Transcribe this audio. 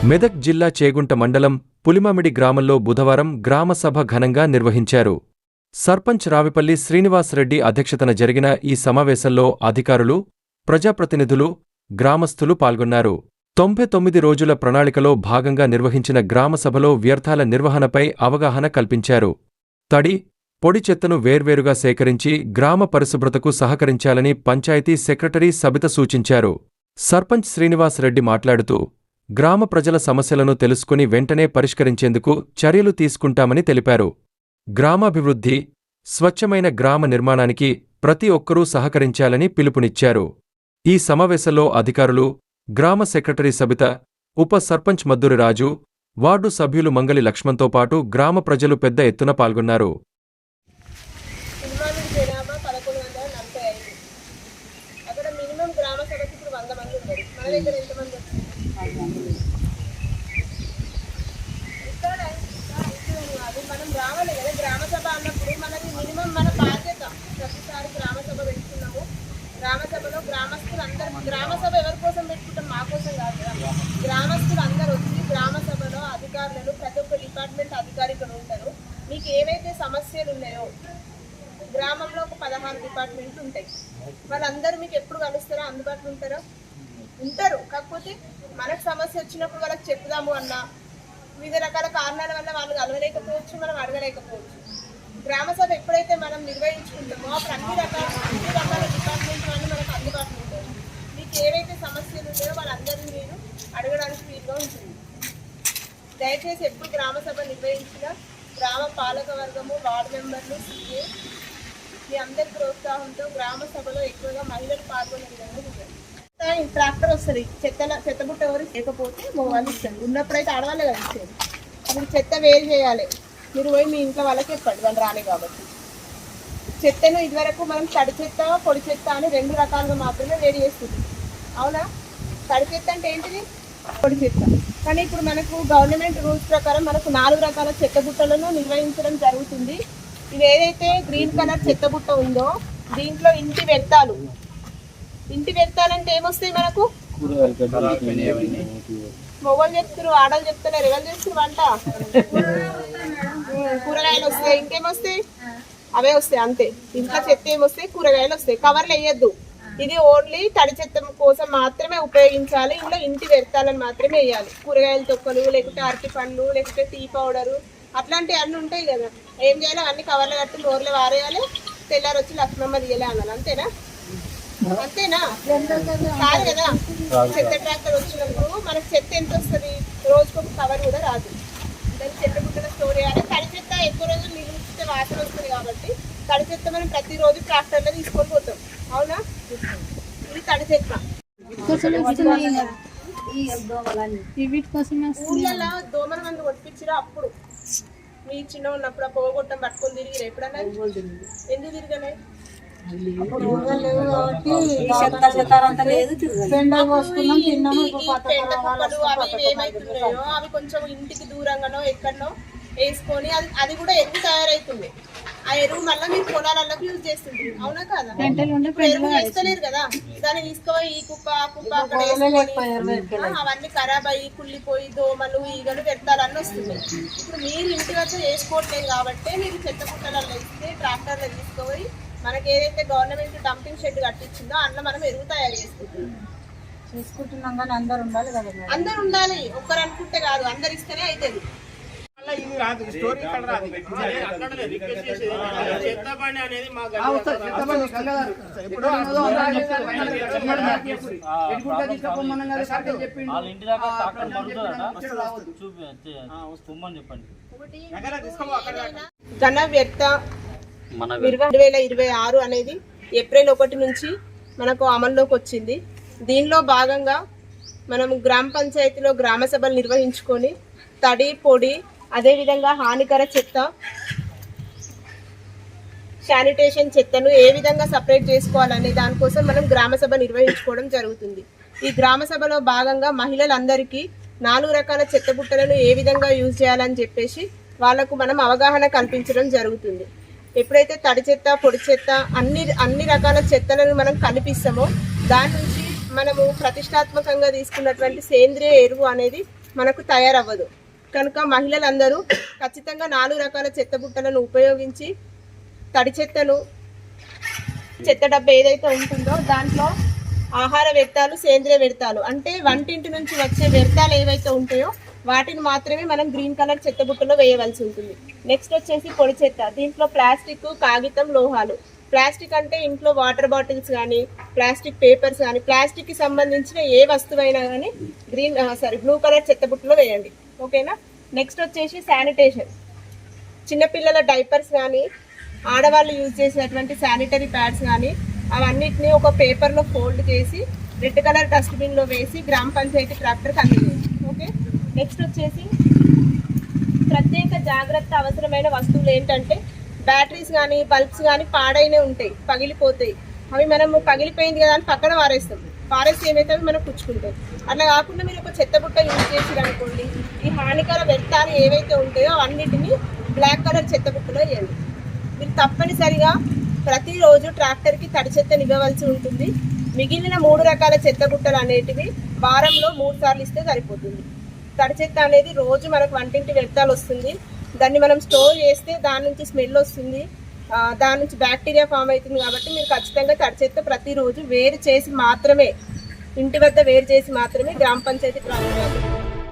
మెదక్ జిల్లా చేగుంట మండలం పులిమామిడి గ్రామంలో బుధవారం గ్రామసభ ఘనంగా నిర్వహించారు. సర్పంచ్ రావిపల్లి శ్రీనివాసరెడ్డి అధ్యక్షతన జరిగిన ఈ సమావేశంలో అధికారులు, ప్రజాప్రతినిధులు, గ్రామస్థులు పాల్గొన్నారు. 99 రోజుల ప్రణాళికలో భాగంగా నిర్వహించిన గ్రామసభలో వ్యర్థాల నిర్వహణపై అవగాహన కల్పించారు. తడి, పొడి చెత్తను వేర్వేరుగా సేకరించి గ్రామ పరిశుభ్రతకు సహకరించాలని పంచాయతీ సెక్రటరీ సబిత సూచించారు. సర్పంచ్ శ్రీనివాసరెడ్డి మాట్లాడుతూ గ్రామ ప్రజల సమస్యలను తెలుసుకుని వెంటనే పరిష్కరించేందుకు చర్యలు తీసుకుంటామని తెలిపారు. గ్రామాభివృద్ధి, స్వచ్ఛమైన గ్రామ నిర్మాణానికి ప్రతి ఒక్కరూ సహకరించాలని పిలుపునిచ్చారు. ఈ సమావేశంలో అధికారులు, గ్రామ సెక్రటరీ సబిత, ఉప సర్పంచ్ మద్దూరి రాజు, వార్డు సభ్యులు మంగళి లక్ష్మణ్తో పాటు గ్రామ ప్రజలు పెద్ద ఎత్తున పాల్గొన్నారు. మనం రావాలి కదా గ్రామసభ అన్నప్పుడు మనది మినిమం మన బాధ్యత. ప్రతిసారి గ్రామసభ పెట్టుకున్నాము. గ్రామసభలో గ్రామస్తులు అందరూ, గ్రామసభ ఎవరి కోసం పెట్టుకుంటాం? మా కోసం కాదు కదా. గ్రామస్తులు అందరూ వచ్చి గ్రామసభలో అధికారులను, ప్రతి ఒక్క డిపార్ట్మెంట్ అధికారికలు ఉంటారు. మీకు ఏవైతే సమస్యలు ఉన్నాయో, గ్రామంలో ఒక 16 డిపార్ట్మెంట్లు ఉంటాయి. వాళ్ళందరూ మీకు ఎప్పుడు కలుస్తారో, అందుబాటులో ఉంటారు. కాకపోతే మనకు సమస్య వచ్చినప్పుడు వాళ్ళకి చెప్దాము అన్నా వివిధ రకాల కారణాల వల్ల వాళ్ళు కలవలేకపోవచ్చు, మనం అడగలేకపోవచ్చు. గ్రామసభ ఎప్పుడైతే మనం నిర్వహించుకుంటామో అప్పుడు అన్ని రకాల డిపార్ట్మెంట్ వాళ్ళు మనకు అందుబాటులో ఉంటారు. మీకు ఏవైతే సమస్యలు ఉన్నాయో వాళ్ళందరినీ మీరు అడగడానికి వీలుగా ఉంటుంది. దయచేసి ఎప్పుడు గ్రామసభ నిర్వహించినా గ్రామ పాలక వర్గము, వార్డు మెంబర్లు, సీఏ మీ అందరి ప్రోత్సాహంతో గ్రామసభలో ఎక్కువగా మహిళలు పాల్గొనే విధంగా ఉంటుంది. ట్రాక్టర్ వస్తుంది, చెత్తబుట్ట ఎవరు లేకపోతే వాళ్ళు ఇస్తారు. ఉన్నప్పుడైతే ఆడవాళ్ళే కదా ఇచ్చేది. ఇప్పుడు చెత్త వేరు చేయాలి, మీరు పోయి మీ ఇంట్లో వాళ్ళకి చెప్పండి, వాళ్ళు రాలే కాబట్టి. చెత్తను ఇదివరకు మనం తడి చెత్త, పొడి చెత్త అని 2 రకాలుగా మాత్రమే వేరు చేస్తుంది. అవునా? తడి చెత్త అంటే ఏంటిది? పొడి చెత్త. కానీ ఇప్పుడు మనకు గవర్నమెంట్ రూల్స్ ప్రకారం మనకు 4 రకాల చెత్తబుట్టలను నిర్వహించడం జరుగుతుంది. ఇది ఏదైతే గ్రీన్ కలర్ చెత్తబుట్ట ఉందో దీంట్లో ఇంటి వ్యర్థాలంటే ఏమొస్తాయి మనకు? మొగలు చెప్తారు, ఆడలు చెప్తున్నారు, ఎవరు చేస్తారు వంట? కూరగాయలు వస్తాయి. ఇంకేమొస్తాయి? అవే వస్తాయి అంతే. ఇంట్లో చెత్త ఏమొస్తాయి? కూరగాయలు వస్తాయి. కవర్లు వేయద్దు. ఇది ఓన్లీ తడి చెత్త కోసం మాత్రమే ఉపయోగించాలి. ఇంట్లో ఇంటి వ్యర్థాలను మాత్రమే వేయాలి. కూరగాయల తొక్కలు, లేకుంటే అరటి పండ్లు, లేకుంటే టీ పౌడరు, అట్లాంటివి అన్నీ ఉంటాయి కదా. ఏం చేయాలి? అన్ని కవర్లు కట్టి నోర్లు వారేయాలి. తెల్లారు వచ్చి లక్ష్మమ్మ తీయాలి అనాలి. అంతేనా? కాదు కదా. చెత్త ట్రాక్టర్ వచ్చినప్పుడు మనకు చెత్త ఎంత వస్తుంది? రోజుకొక కవర్ కూడా రాదు. దాన్ని చెత్త బుట్టలో స్టోర్ చేయాలి. తడి చెత్త ఎక్కువ రోజులు నిలిస్తే వాసన వస్తుంది కాబట్టి తడి చెత్త మనం ప్రతిరోజు ట్రాక్టర్లో తీసుకొని పోతాం. అవునా? ఇది తడి చెత్త. ఊళ్ళలో దోమల మందు కొట్టించిరా అప్పుడు మీ చిన్న ఉన్నప్పుడు ఆ పోగొట్టం పట్టుకొని తిరిగిరా ఎప్పుడన్నా? ఎందుకు తిరగలే? ఏమైతున్నాయో అవి కొంచెం ఇంటికి దూరంగానో ఎక్కడనో వేసుకొని అది కూడా ఎరువు తయారైతుంది. ఆ ఎరువు మళ్ళీ మీరు పొలాలకు యూజ్ చేస్తుంటారు. అవునా కదా? ఎరువు వేస్తలేరు కదా. దాన్ని తీసుకుపోయి ఈ కుప్ప ఆ కుప్ప అక్కడ వేసుకొని అవన్నీ ఖరాబ్ అయ్యి కుళ్ళిపోయి దోమలు, ఈగలు, వ్యర్థాలన్నీ వస్తున్నాయి. ఇప్పుడు మీరు ఇంటి వద్ద వేసుకోవట్లేదు కాబట్టి మీరు చెత్త కుట్టలలో వేస్తే ట్రాక్టర్లో తీసుకుపోయి మనకి ఏదైతే గవర్నమెంట్ డంపింగ్ షెడ్ కట్టించిందో అందులో మనం ఎరువు తయారు చేసుకుంటున్నాం. కానీ అందరు ఉండాలి కదా. అందరు ఉండాలి, ఒక్కరు అనుకుంటే కాదు, అందరు ఇస్తేనే అవుతుంది. ఘన వ్యర్థ 2026 అనేది ఏప్రిల్ 1 నుంచి మనకు అమల్లోకి వచ్చింది. దీనిలో భాగంగా మనం గ్రామ పంచాయతీలో గ్రామ సభలు నిర్వహించుకొని తడి, పొడి, అదేవిధంగా హానికర చెత్త, శానిటేషన్ చెత్తను ఏ విధంగా సపరేట్ చేసుకోవాలనే దానికోసం మనం గ్రామ సభ నిర్వహించుకోవడం జరుగుతుంది. ఈ గ్రామ సభలో భాగంగా మహిళలందరికీ 4 రకాల చెత్త బుట్టలను ఏ విధంగా యూజ్ చేయాలని చెప్పేసి వాళ్లకు మనం అవగాహన కల్పించడం జరుగుతుంది. ఎప్పుడైతే తడి చెత్త, పొడి చెత్త అన్ని రకాల చెత్తలను మనం కనిపిస్తామో దాని నుంచి మనము ప్రతిష్టాత్మకంగా తీసుకున్నటువంటి సేంద్రియ ఎరువు అనేది మనకు తయారవ్వదు. కనుక మహిళలందరూ ఖచ్చితంగా 4 రకాల చెత్త బుట్టలను ఉపయోగించి తడి చెత్తను, చెత్త డబ్బా ఏదైతే ఉంటుందో దాంట్లో ఆహార వ్యర్థాలు, సేంద్రియ వ్యర్థాలు అంటే వంటింటి నుంచి వచ్చే వ్యర్థాలు ఏవైతే ఉంటాయో వాటిని మాత్రమే మనం గ్రీన్ కలర్ చెత్త బుట్టలో వేయవలసి ఉంటుంది. నెక్స్ట్ వచ్చేసి పొడి చెత్త. దీంట్లో ప్లాస్టిక్, కాగితం, లోహాలు. ప్లాస్టిక్ అంటే ఇంట్లో వాటర్ బాటిల్స్ కానీ, ప్లాస్టిక్ పేపర్స్ కానీ, ప్లాస్టిక్కి సంబంధించిన ఏ వస్తువైనా కానీ బ్లూ కలర్ చెత్త బుట్టలో వేయండి. ఓకేనా. నెక్స్ట్ వచ్చేసి శానిటేషన్. చిన్నపిల్లల డైపర్స్ కానీ, ఆడవాళ్ళు యూజ్ చేసేటువంటి శానిటరీ ప్యాడ్స్ కానీ అవన్నిటిని ఒక పేపర్లో ఫోల్డ్ చేసి రెడ్ కలర్ డస్ట్బిన్లో వేసి గ్రామ పంచాయతీ ట్రాక్టర్కి అందించండి. ఓకే. నెక్స్ట్ వచ్చేసి ప్రత్యేక జాగ్రత్త అవసరమైన వస్తువులు ఏంటంటే బ్యాటరీస్ కానీ, బల్బ్స్ కానీ పాడైనే ఉంటాయి, పగిలిపోతాయి. అవి మనము పగిలిపోయింది కదా అని పక్కన పారేస్తే ఏమైతే అవి మనకు పుచ్చుకుంటాయి. అట్లా కాకుండా మీరు ఒక చెత్త బుట్ట యూజ్ చేసిరనుకోండి, ఈ హానికర వ్యర్థాలు ఏవైతే ఉంటాయో అవన్నిటిని బ్లాక్ కలర్ చెత్త బుట్టలో వేయండి. మీరు తప్పనిసరిగా ప్రతిరోజు ట్రాక్టర్కి తడి చెత్తని ఇవ్వవలసి ఉంటుంది. మిగిలిన 3 రకాల చెత్త బుట్టలు అనేటివి వారంలో 3 సార్లు ఇస్తే సరిపోతుంది. తడి చెత్త అనేది రోజు మనకు వంటింటి వ్యర్థాలు వస్తుంది, దాన్ని మనం స్టోర్ చేస్తే దాని నుంచి స్మెల్ వస్తుంది, దాని నుంచి బ్యాక్టీరియా ఫామ్ అవుతుంది. కాబట్టి మీరు ఖచ్చితంగా తడి చెత్త ప్రతిరోజు వేరు చేసి మాత్రమే, ఇంటి వద్ద వేరు చేసి మాత్రమే గ్రామ పంచాయతీ